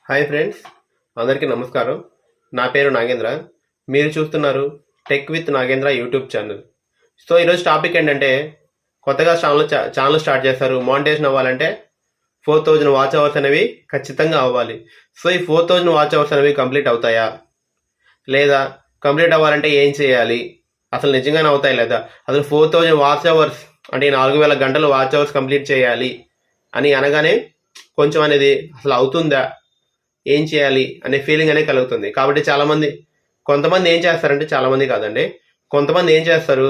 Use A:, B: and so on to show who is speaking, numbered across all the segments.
A: Hi friends, అందరికీ నమస్కారం. నా పేరు నాగేంద్ర. మీరు చూస్తున్నారు tech with Nagendra YouTube channel. So ఈరోజు టాపిక్ ఏంటంటే, కొత్తగా ఛానల్ స్టార్ట్ చేస్తారు. మానిటైజేషన్ అవ్వాలంటే 4000 వాచ్ అవర్స్ అనేవి ఖచ్చితంగా అవ్వాలి. సో ఈ 4000 వాచ్ అవర్స్ అనేవి కంప్లీట్ అవుతాయా, లేదా కంప్లీట్ అవ్వాలంటే ఏం చేయాలి, అసలు నిజంగానే అవుతాయి లేదా, అసలు 4000 వాచ్ అవర్స్ అంటే 4000 గంటలు వాచ్ అవర్స్ కంప్లీట్ చేయాలి అని అనగానే కొంచెం అనేది అసలు అవుతుందా, ఏం చేయాలి అనే ఫీలింగ్ అనేది కలుగుతుంది. కాబట్టి కొంతమంది ఏం చేస్తారంటే, చాలామంది కాదండి, కొంతమంది ఏం చేస్తారు,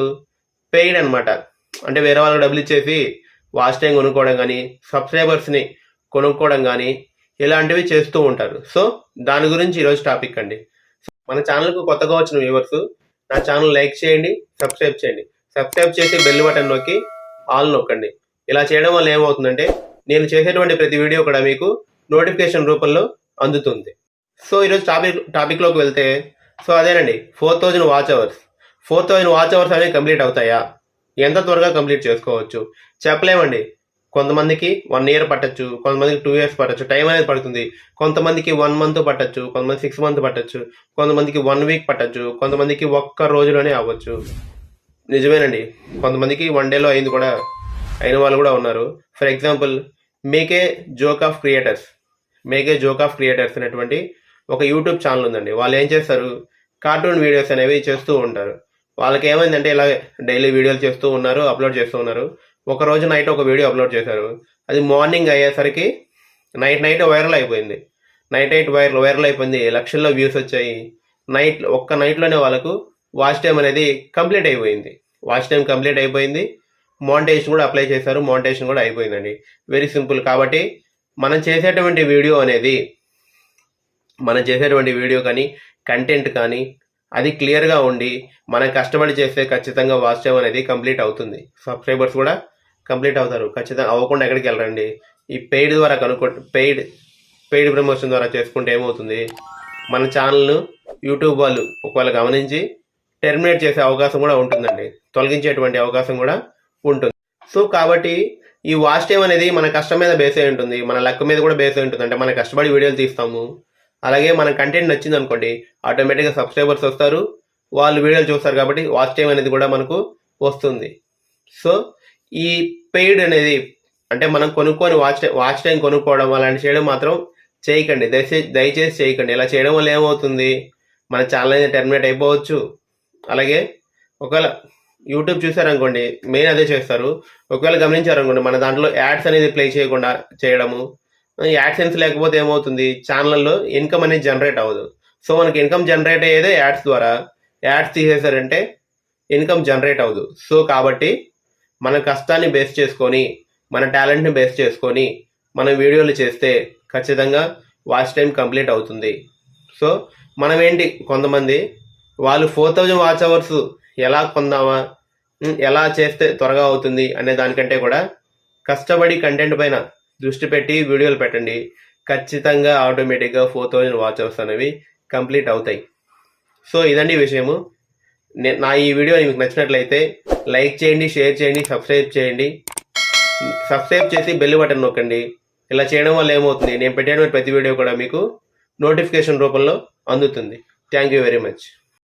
A: పెయిడ్ అనమాట, అంటే వేరే వాళ్ళకి డబ్బులు ఇచ్చేసి వాచ్ టైం కొనుక్కోవడం కానీ, సబ్స్క్రైబర్స్ని కొనుక్కోవడం కానీ ఇలాంటివి చేస్తూ ఉంటారు. సో దాని గురించి ఈరోజు టాపిక్ అండి. మన ఛానల్కు కొత్తగా వచ్చిన వ్యూవర్స్ నా ఛానల్ లైక్ చేయండి, సబ్స్క్రైబ్ చేయండి. సబ్స్క్రైబ్ చేసి బెల్ బటన్ నొక్కి ఆల్ నొక్కండి. ఇలా చేయడం వల్ల ఏమవుతుందంటే, నేను చేసేటువంటి ప్రతి వీడియో కూడా మీకు నోటిఫికేషన్ రూపంలో అందుతుంది. సో ఈరోజు టాపిక్లోకి వెళ్తే, సో అదేనండి, 4000 వాచ్ అవర్స్. 4000 వాచ్ అవర్స్ అనేవి కంప్లీట్ అవుతాయా, ఎంత త్వరగా కంప్లీట్ చేసుకోవచ్చు చెప్పలేమండి. కొంతమందికి 1 ఇయర్ పట్టచ్చు, కొంతమందికి 2 ఇయర్స్ పట్టచ్చు, టైం అనేది పడుతుంది. కొంతమందికి 1 మంత్ పట్టచ్చు, కొంతమంది 6 మంత్ పట్టచ్చు, కొంతమందికి 1 వీక్ పట్టచ్చు, కొంతమందికి ఒక్క రోజులోనే అవ్వచ్చు. నిజమేనండి, కొంతమందికి 1 డేలో అయింది కూడా, అయిన వాళ్ళు కూడా ఉన్నారు. For example, make a joke of creators అనేటువంటి ఒక యూట్యూబ్ ఛానల్ ఉందండి. వాళ్ళు ఏం చేస్తారు, కార్టూన్ వీడియోస్ అనేవి చేస్తూ ఉంటారు. వాళ్ళకి ఏమైందంటే, ఇలా డైలీ వీడియోలు చేస్తూ ఉన్నారు, అప్లోడ్ చేస్తూ ఉన్నారు. ఒక రోజు నైట్ ఒక వీడియో అప్లోడ్ చేశారు. అది మార్నింగ్ అయ్యేసరికి నైట్ వైరల్ అయిపోయింది. నైట్ వైరల్ అయిపోయింది, లక్షల్లో వ్యూస్ వచ్చాయి. ఒక్క నైట్లోనే వాళ్ళకు వాచ్ టైం అనేది కంప్లీట్ అయిపోయింది. మానిటైజేషన్ కూడా అప్లై చేశారు, మానిటైజేషన్ కూడా అయిపోయిందండి. Very simple. కాబట్టి మనం చేసేటువంటి వీడియో కానీ, కంటెంట్ కానీ అది క్లియర్గా ఉండి మనం కష్టపడి చేస్తే ఖచ్చితంగా వాచ్ టైం అనేది కంప్లీట్ అవుతుంది. సబ్స్క్రైబర్స్ కూడా కంప్లీట్ అవుతారు. ఖచ్చితంగా అవ్వకుండా ఎక్కడికి వెళ్ళరండి. ఈ పెయిడ్ ద్వారా పెయిడ్ ప్రమోషన్ ద్వారా చేసుకుంటే ఏమవుతుంది, మన ఛానల్ను యూట్యూబ్ వాళ్ళు ఒకవేళ గమనించి టెర్మినేట్ చేసే అవకాశం కూడా ఉంటుందండి, తొలగించేటువంటి అవకాశం కూడా ఉంటుంది. సో కాబట్టి ఈ వాచ్ టైం అనేది మన కష్టం మీద బేస్ అయి ఉంటుంది, మన లక్ మీద కూడా బేస్ అయి ఉంటుంది. అంటే మనం కష్టపడి వీడియోలు తీస్తాము, అలాగే మన కంటెంట్ నచ్చింది అనుకోండి, ఆటోమేటిక్గా సబ్స్క్రైబర్స్ వస్తారు, వాళ్ళు వీడియోలు చూస్తారు, కాబట్టి వాచ్ టైం అనేది కూడా మనకు వస్తుంది. సో ఈ పెయిడ్ అనేది, అంటే మనం కొనుక్కొని వాచ్ టైం కొనుక్కోవడం అలాంటి చేయడం మాత్రం చేయకండి, దయచేసి చేయకండి. ఇలా చేయడం వల్ల ఏమవుతుంది, మన ఛానల్ అనేది టెర్మినేట్ అయిపోవచ్చు. అలాగే ఒకవేళ యూట్యూబ్ చూసారనుకోండి, మెయిన్ అదే చేస్తారు. ఒకవేళ గమనించారనుకోండి, మన దాంట్లో యాడ్స్ అనేది ప్లే చేయకుండా చేయడము. యాడ్సెన్స్ లేకపోతే ఏమవుతుంది, ఛానల్లో ఇన్కమ్ అనేది జనరేట్ అవ్వదు. సో మనకి ఇన్కమ్ జనరేట్ అయ్యేదే యాడ్స్ ద్వారా. యాడ్స్ తీసేశారంటే ఇన్కమ్ జనరేట్ అవ్వదు. సో కాబట్టి మన కష్టాన్ని బేస్ చేసుకొని, మన టాలెంట్ని బేస్ చేసుకొని మనం వీడియోలు చేస్తే ఖచ్చితంగా వాచ్ టైం కంప్లీట్ అవుతుంది. సో మనం ఏంటి, కొంతమంది వాళ్ళు 4000 వాచ్ అవర్స్ ఎలా పొందామా, ఎలా చేస్తే త్వరగా అవుతుంది అనే దానికంటే కూడా కష్టపడి కంటెంట్ పైన దృష్టి పెట్టి వీడియోలు పెట్టండి. ఖచ్చితంగా ఆటోమేటిక్గా 4000 వాచ్ అవర్స్ అనేవి కంప్లీట్ అవుతాయి. సో ఇదండి విషయము. నా ఈ వీడియో మీకు నచ్చినట్లయితే లైక్ చేయండి, షేర్ చేయండి, సబ్స్క్రైబ్ చేసి బెల్ బటన్ నొక్కండి. ఇలా చేయడం వల్ల ఏమవుతుంది, నేను పెట్టిన ప్రతి వీడియో కూడా మీకు నోటిఫికేషన్ రూపంలో అందుతుంది. Thank you very much.